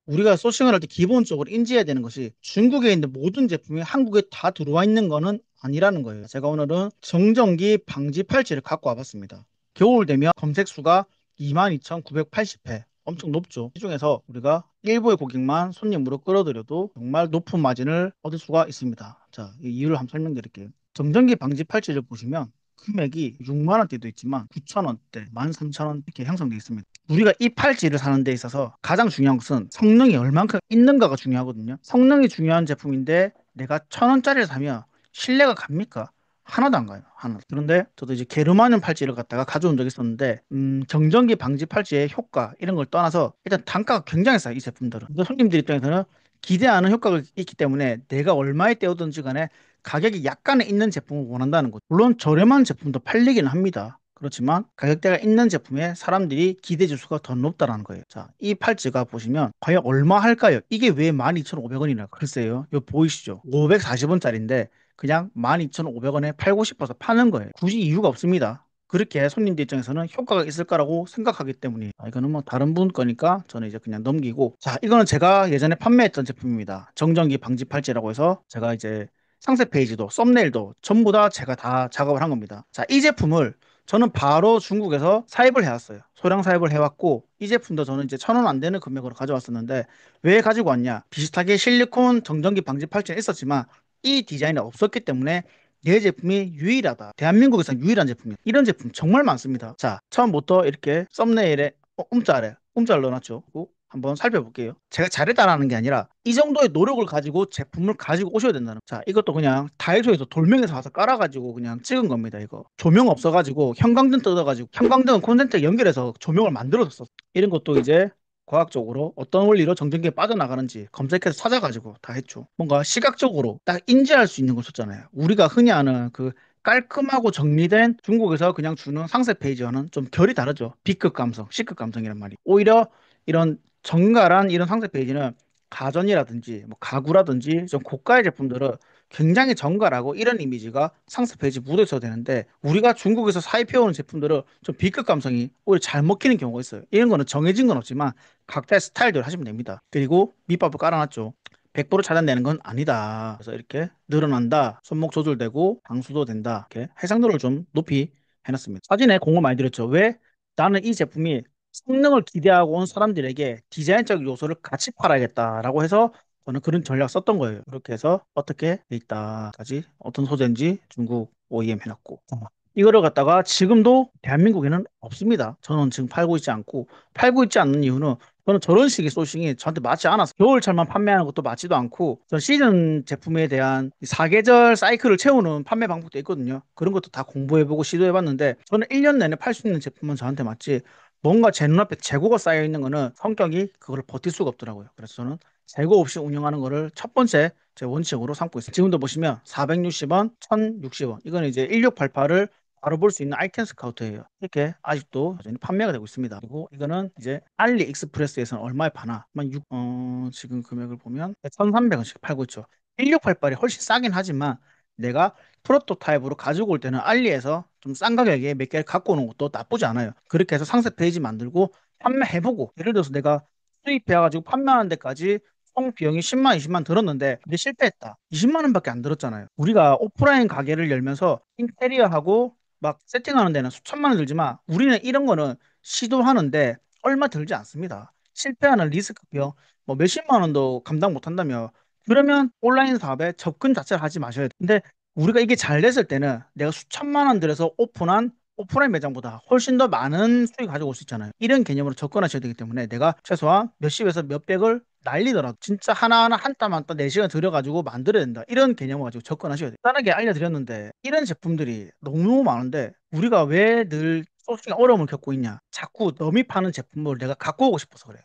우리가 소싱을 할 때 기본적으로 인지해야 되는 것이 중국에 있는 모든 제품이 한국에 다 들어와 있는 거는 아니라는 거예요. 제가 오늘은 정전기 방지 팔찌를 갖고 와봤습니다. 겨울 되면 검색 수가 22,980회. 엄청 높죠. 이 중에서 우리가 일부의 고객만 손님으로 끌어들여도 정말 높은 마진을 얻을 수가 있습니다. 자, 이 이유를 한번 설명드릴게요. 정전기 방지 팔찌를 보시면 금액이 6만 원대도 있지만 9천 원대, 13,000원 이렇게 형성되어 있습니다. 우리가 이 팔찌를 사는 데 있어서 가장 중요한 것은 성능이 얼만큼 있는가가 중요하거든요. 성능이 중요한 제품인데 내가 1,000원짜리를 사면 신뢰가 갑니까? 하나도 안 가요. 하나도. 그런데 저도 이제 게르마늄 팔찌를 갖다가 가져온 적이 있었는데 정전기 방지 팔찌의 효과 이런 걸 떠나서 일단 단가가 굉장히 싸요. 이 제품들은. 근데 손님들 입장에서는 기대하는 효과가 있기 때문에 내가 얼마에 때우든지 간에 가격이 약간의 있는 제품을 원한다는 거죠. 물론 저렴한 제품도 팔리기는 합니다. 그렇지만 가격대가 있는 제품에 사람들이 기대 지수가 더 높다라는 거예요. 자, 이 팔찌가 보시면 과연 얼마 할까요? 이게 왜 12,500원이나? 글쎄요. 이거 보이시죠? 540원짜리인데 그냥 12,500원에 팔고 싶어서 파는 거예요. 굳이 이유가 없습니다. 그렇게 손님들 입장에서는 효과가 있을 거라고 생각하기 때문에 이거는 뭐 다른 분 거니까 저는 이제 그냥 넘기고, 자, 이거는 제가 예전에 판매했던 제품입니다. 정전기 방지 팔찌라고 해서 제가 이제 상세 페이지도 썸네일도 전부 다 제가 다 작업을 한 겁니다. 자, 이 제품을 저는 바로 중국에서 사입을 해왔어요. 소량 사입을 해왔고 이 제품도 저는 이제 1,000원 안 되는 금액으로 가져왔었는데 왜 가지고 왔냐? 비슷하게 실리콘 정전기 방지 팔찌는 있었지만 이 디자인이 없었기 때문에 내 제품이 유일하다. 대한민국에서 유일한 제품이에요. 이런 제품 정말 많습니다. 자, 처음부터 이렇게 썸네일에 움짤 넣어놨죠. 한번 살펴볼게요. 제가 잘했다라는 게 아니라 이 정도의 노력을 가지고 제품을 가지고 오셔야 된다는. 자, 이것도 그냥 다이소에서 돌멩이에서 와서 깔아가지고 그냥 찍은 겁니다. 이거 조명 없어가지고 형광등 뜯어가지고 형광등 콘센트 연결해서 조명을 만들어줬어. 이런 것도 이제 과학적으로 어떤 원리로 정전기에 빠져나가는지 검색해서 찾아가지고 다 했죠. 뭔가 시각적으로 딱 인지할 수 있는 걸 썼잖아요. 우리가 흔히 아는 그 깔끔하고 정리된 중국에서 그냥 주는 상세 페이지와는 좀 결이 다르죠. B급 감성, C급 감성이란 말이. 오히려 이런 정갈한 이런 상세 페이지는 가전이라든지 뭐 가구라든지 좀 고가의 제품들은 굉장히 정갈하고 이런 이미지가 상세 페이지 묻어 있어야 되는데 우리가 중국에서 사입해오는 제품들은 좀 B급 감성이 오히려 잘 먹히는 경우가 있어요. 이런 거는 정해진 건 없지만 각자의 스타일대로 하시면 됩니다. 그리고 밑밥을 깔아놨죠. 100% 차단되는 건 아니다. 그래서 이렇게 늘어난다. 손목 조절되고 방수도 된다. 이렇게 해상도를 좀 높이 해놨습니다. 사진에 공을 많이 들였죠. 왜? 나는 이 제품이 성능을 기대하고 온 사람들에게 디자인적 요소를 같이 팔아야겠다라고 해서 저는 그런 전략 썼던 거예요. 그렇게 해서 어떻게 돼 있다까지 어떤 소재인지 중국 OEM 해놨고 이거를 갖다가 지금도 대한민국에는 없습니다. 저는 지금 팔고 있지 않고 팔고 있지 않는 이유는 저는 저런 식의 소싱이 저한테 맞지 않아서 겨울철만 판매하는 것도 맞지도 않고 전 시즌 제품에 대한 이 사계절 사이클을 채우는 판매 방법도 있거든요. 그런 것도 다 공부해보고 시도해봤는데 저는 1년 내내 팔 수 있는 제품은 저한테 맞지 뭔가 제 눈앞에 재고가 쌓여 있는 거는 성격이 그걸 버틸 수가 없더라고요. 그래서 저는 재고 없이 운영하는 거를 첫 번째 제 원칙으로 삼고 있어요. 지금도 보시면 460원, 1060원. 이거는 이제 1688을 바로 볼 수 있는 아이템 스카우트예요. 이렇게 아직도 여전히 판매가 되고 있습니다. 그리고 이거는 이제 알리익스프레스에서는 얼마에 파나? 지금 금액을 보면 1,300원씩 팔고 있죠. 1688이 훨씬 싸긴 하지만 내가 프로토타입으로 가지고 올 때는 알리에서 좀 싼 가격에 몇 개를 갖고 오는 것도 나쁘지 않아요. 그렇게 해서 상세 페이지 만들고 판매해보고 예를 들어서 내가 수입해가지고 판매하는 데까지 총 비용이 10만, 20만 들었는데 근데 실패했다. 20만 원밖에 안 들었잖아요. 우리가 오프라인 가게를 열면서 인테리어하고 막 세팅하는 데는 수천만 원 들지만 우리는 이런 거는 시도하는데 얼마 들지 않습니다. 실패하는 리스크 비용 뭐 몇십만 원도 감당 못 한다며 그러면 온라인 사업에 접근 자체를 하지 마셔야 돼. 근데 우리가 이게 잘 됐을 때는 내가 수천만 원 들여서 오픈한 오프라인 매장보다 훨씬 더 많은 수익 가지고 올 수 있잖아요. 이런 개념으로 접근하셔야 되기 때문에 내가 최소한 몇십에서 몇백을 날리더라도 진짜 하나하나 한 땀 한 땀 4시간 들여가지고 만들어야 된다. 이런 개념을 가지고 접근하셔야 돼요. 간단하게 알려드렸는데 이런 제품들이 너무 많은데 우리가 왜 늘 소싱 어려움을 겪고 있냐. 자꾸 너미 파는 제품을 내가 갖고 오고 싶어서 그래요.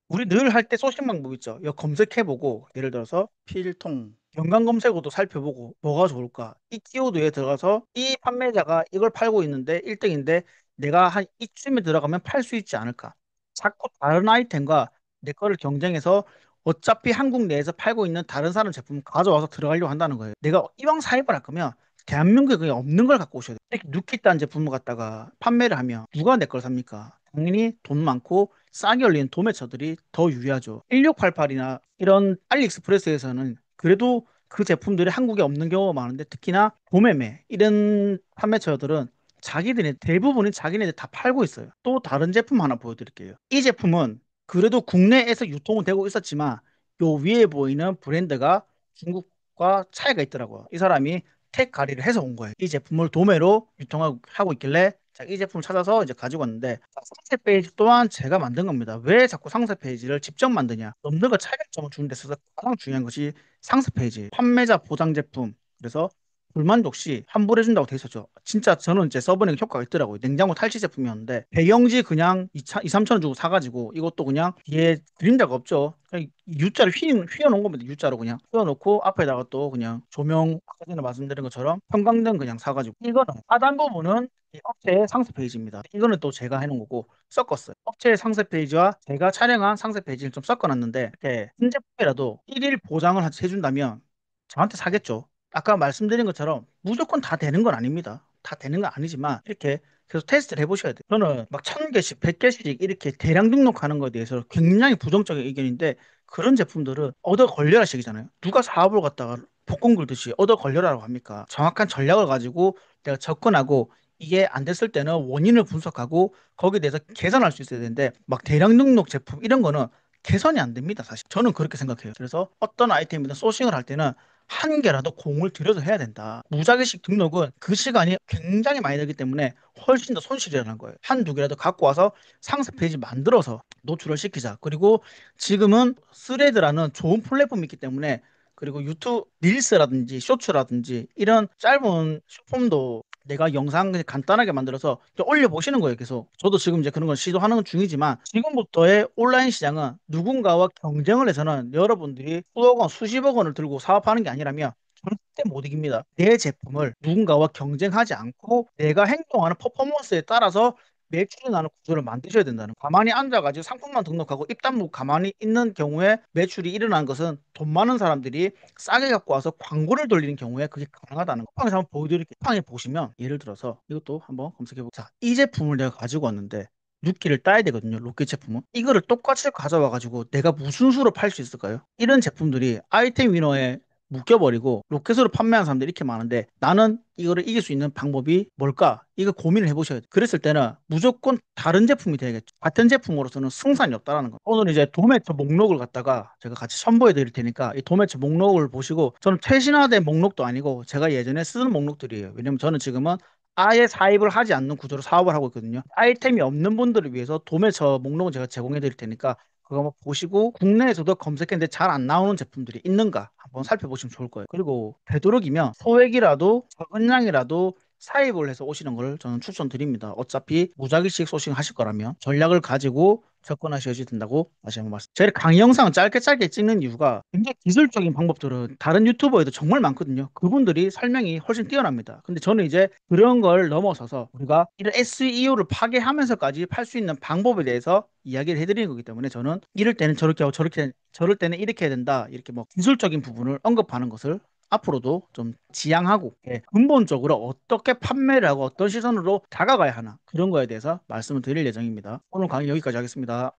우리 늘 할 때 소싱 방법 있죠. 이거 검색해보고 예를 들어서 필통 연관 검색어도 살펴보고 뭐가 좋을까 이 키워드에 들어가서 이 판매자가 이걸 팔고 있는데 1등인데 내가 한 이쯤에 들어가면 팔 수 있지 않을까. 자꾸 다른 아이템과 내 거를 경쟁해서 어차피 한국 내에서 팔고 있는 다른 사람 제품 가져와서 들어가려고 한다는 거예요. 내가 이왕 사입을 할 거면 대한민국에 그냥 없는 걸 갖고 오셔야 돼요. 이렇게 누키딴 제품을 갖다가 판매를 하면 누가 내 걸 삽니까? 당연히 돈 많고 싸게 열리는 도매처들이 더 유리하죠. 1688이나 이런 알리익스프레스에서는 그래도 그 제품들이 한국에 없는 경우가 많은데, 특히나 도매매 이런 판매처들은 자기들이 대부분이 자기네들 다 팔고 있어요. 또 다른 제품 하나 보여드릴게요. 이 제품은 그래도 국내에서 유통은 되고 있었지만 요 위에 보이는 브랜드가 중국과 차이가 있더라고요. 이 사람이 택 가리를 해서 온 거예요. 이 제품을 도매로 유통하고 있길래 이 제품을 찾아서 이제 가지고 왔는데, 상세 페이지 또한 제가 만든 겁니다. 왜 자꾸 상세 페이지를 직접 만드냐? 넘들과 차별점을 주는 데 있어서 가장 중요한 것이 상세 페이지. 판매자 보장 제품. 그래서 불만족 시 환불해준다고 돼 있었죠. 진짜 저는 이제 써보니까 효과가 있더라고요. 냉장고 탈취 제품이었는데 배경지 그냥 2, 3천 원 주고 사가지고 이것도 그냥 뒤에 그림자가 없죠. 그냥 U자를 휘어놓은 겁니다. U자로 그냥 휘어놓고 앞에다가 또 그냥 조명, 아까 전에 말씀드린 것처럼 형광등 그냥 사가지고, 이거는 하단 부분은 이 업체의 상세 페이지입니다. 이거는 또 제가 해놓은 거고 섞었어요. 업체의 상세 페이지와 제가 촬영한 상세 페이지를 좀 섞어놨는데, 이렇게 신제품이라도 1일 보장을 해준다면 저한테 사겠죠. 아까 말씀드린 것처럼 무조건 다 되는 건 아닙니다. 다 되는 건 아니지만 이렇게 계속 테스트를 해보셔야 돼요. 저는 막 1000개씩, 100개씩 이렇게 대량 등록하는 것에 대해서 굉장히 부정적인 의견인데, 그런 제품들은 얻어 걸려라 식이잖아요. 누가 사업을 갖다가 복권 굴듯이 얻어 걸려라고 합니까? 정확한 전략을 가지고 내가 접근하고 이게 안 됐을 때는 원인을 분석하고 거기에 대해서 개선할 수 있어야 되는데, 막 대량 등록 제품 이런 거는 개선이 안 됩니다, 사실. 저는 그렇게 생각해요. 그래서 어떤 아이템이든 소싱을 할 때는 한 개라도 공을 들여서 해야 된다. 무작위식 등록은 그 시간이 굉장히 많이 들기 때문에 훨씬 더 손실이라는 거예요. 한두 개라도 갖고 와서 상세 페이지 만들어서 노출을 시키자. 그리고 지금은 스레드라는 좋은 플랫폼이 있기 때문에, 그리고 유튜브 릴스라든지 쇼츠라든지 이런 짧은 쇼폼도 내가 영상 그냥 간단하게 만들어서 올려보시는 거예요, 계속. 저도 지금 이제 그런 걸 시도하는 중이지만, 지금부터의 온라인 시장은 누군가와 경쟁을 해서는 여러분들이 수억 원, 수십억 원을 들고 사업하는 게 아니라면 절대 못 이깁니다. 내 제품을 누군가와 경쟁하지 않고 내가 행동하는 퍼포먼스에 따라서 매출이 나는 구조를 만드셔야 된다는 거예요. 가만히 앉아가지고 상품만 등록하고 입 다물고 가만히 있는 경우에 매출이 일어난 것은 돈 많은 사람들이 싸게 갖고 와서 광고를 돌리는 경우에 그게 가능하다는 거. 쿠팡에서 한번 보여드릴게요. 쿠팡에 보시면 예를 들어서 이것도 한번 검색해보고, 자, 이 제품을 내가 가지고 왔는데 6기를 따야 되거든요. 로켓 제품은. 이거를 똑같이 가져와가지고 내가 무슨 수로 팔 수 있을까요? 이런 제품들이 아이템 위너에 묶여버리고 로켓으로 판매하는 사람들이 이렇게 많은데, 나는 이거를 이길 수 있는 방법이 뭘까? 이거 고민을 해보셔야 돼요. 그랬을 때는 무조건 다른 제품이 돼야겠죠. 같은 제품으로서는 승산이 없다라는 거. 오늘 이제 도매처 목록을 갖다가 제가 같이 첨부해 드릴 테니까 이 도매처 목록을 보시고, 저는 최신화된 목록도 아니고 제가 예전에 쓰는 목록들이에요. 왜냐면 저는 지금은 아예 사입을 하지 않는 구조로 사업을 하고 있거든요. 아이템이 없는 분들을 위해서 도매처 목록은 제가 제공해 드릴 테니까 그거 한번 보시고, 국내에서도 검색했는데 잘 안 나오는 제품들이 있는가 한번 살펴보시면 좋을 거예요. 그리고 되도록이면 소액이라도 적은 양이라도 사입을 해서 오시는 걸 저는 추천드립니다. 어차피 무작위식 소싱 하실 거라면 전략을 가지고 접근하셔야 된다고 다시 한번 말씀. 제가 강의 영상을 짧게 짧게 찍는 이유가, 굉장히 기술적인 방법들은 다른 유튜버에도 정말 많거든요. 그분들이 설명이 훨씬 뛰어납니다. 근데 저는 이제 그런 걸 넘어서서 우리가 이런 SEO를 파괴하면서까지 팔 수 있는 방법에 대해서 이야기를 해드리는 거기 때문에, 저는 이럴 때는 저렇게 하고 저럴 때는 이렇게 해야 된다, 이렇게 뭐 기술적인 부분을 언급하는 것을 앞으로도 좀 지양하고, 예, 근본적으로 어떻게 판매를 하고 어떤 시선으로 다가가야 하나, 그런 거에 대해서 말씀을 드릴 예정입니다. 오늘 강의 여기까지 하겠습니다.